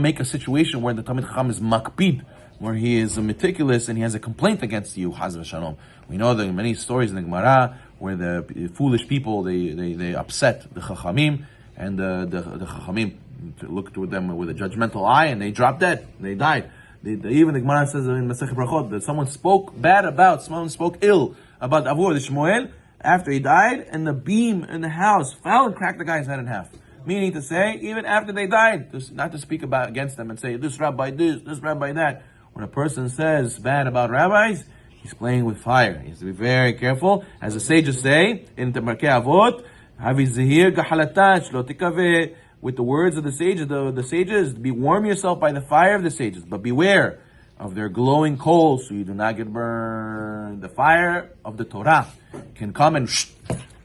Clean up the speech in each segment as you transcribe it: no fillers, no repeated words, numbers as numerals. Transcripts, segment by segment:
make a situation where the Talmid Chacham is makpid, where he is meticulous and he has a complaint against you, Chaz v'shalom. We know there are many stories in the Gemara where the foolish people, they upset the Chachamim, and the Chachamim looked to them with a judgmental eye, and they dropped dead. They died. Even the Gemara says in Masechet Brachot that someone spoke ill about Avur, the Shmuel, after he died, and the beam in the house fell and cracked the guy's head in half. Meaning to say, even after they died, not to speak against them and say, this rabbi this rabbi that. When a person says bad about rabbis, he's playing with fire. He has to be very careful. As the sages say, in the Markei Avot, Havi zehir gahalatash lo tikaveh. With the words of the sages, the sages, be warm yourself by the fire of the sages, but beware of their glowing coals so you do not get burned. The fire of the Torah can come and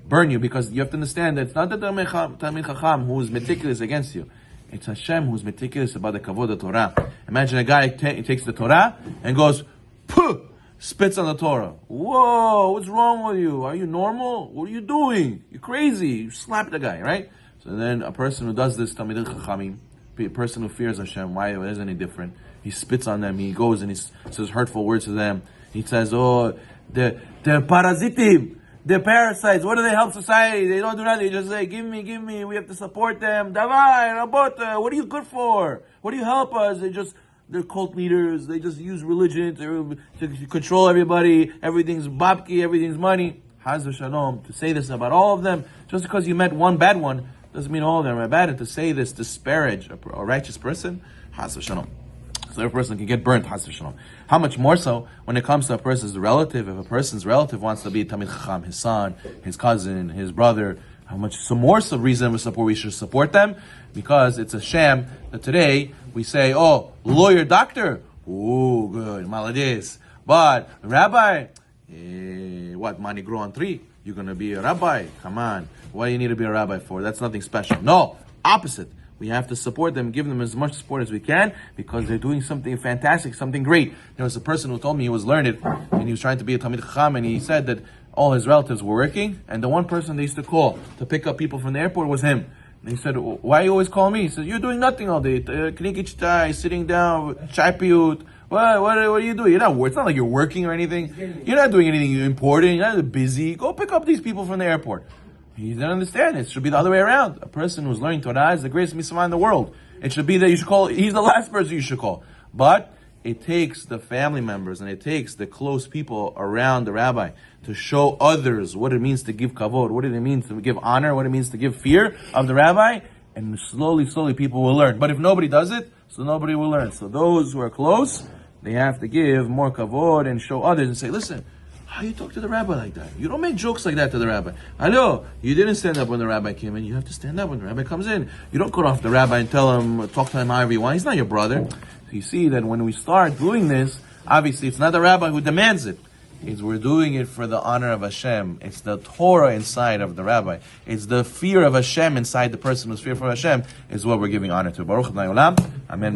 burn you, because you have to understand that it's not the Talmid Chacham who is meticulous against you. It's Hashem who's meticulous about the kavod of Torah. Imagine a guy takes the Torah and goes, puh, spits on the Torah. Whoa, what's wrong with you? Are you normal? What are you doing? You're crazy. You slap the guy, right? So then a person who does this, Talmidei Chachamim, a person who fears Hashem, why is any different? He spits on them, he goes and he says hurtful words to them. He says, oh, they're parasitim, they're parasites. What do they help society? They don't do nothing. They just say, give me, we have to support them. Davai, rabota, what are you good for? What do you help us? They're cult leaders, they just use religion to control everybody, everything's babki, everything's money. Haz v'shalom, to say this about all of them, just because you met one bad one, doesn't mean all of them are bad. And to say this, disparage a righteous person, Haz v'shalom. So every person can get burnt, Haz v'shalom. How much more so when it comes to a person's relative? If a person's relative wants to be Talmid Chacham, his son, his cousin, his brother, how much some more so reason we should support them? Because it's a sham that today we say, oh, lawyer, doctor, ooh, good, maladis. But rabbi, what, money grow on tree? You're going to be a rabbi? Come on. What do you need to be a rabbi for? That's nothing special. No, opposite. We have to support them, give them as much support as we can, because they're doing something fantastic, something great. There was a person who told me he was learned, and he was trying to be a Talmid Chacham, and he said that all his relatives were working, and the one person they used to call to pick up people from the airport was him. And he said, why you always call me? He said, you're doing nothing all day. Knikichtai, sitting down, chai piyut. What are you doing? It's not like you're working or anything. You're not doing anything important. You're not busy. Go pick up these people from the airport. He didn't understand. It should be the other way around. A person who's learning Torah is the greatest mitzvah in the world. It should be that you should call, he's the last person you should call. But it takes the family members and it takes the close people around the rabbi to show others what it means to give kavod, what it means to give honor, what it means to give fear of the rabbi, and slowly people will learn. But if nobody does it, so nobody will learn. So those who are close, they have to give more kavod and show others and say, listen, how you talk to the rabbi like that? You don't make jokes like that to the rabbi. Hello, you didn't stand up when the rabbi came in. You have to stand up when the rabbi comes in. You don't cut off the rabbi and tell him, talk to him however you want. He's not your brother. So you see that when we start doing this, obviously it's not the rabbi who demands it. We're doing it for the honor of Hashem. It's the Torah inside of the rabbi. It's the fear of Hashem inside the person who's fearful of Hashem is what we're giving honor to. Baruch Adonai Olam. Amen.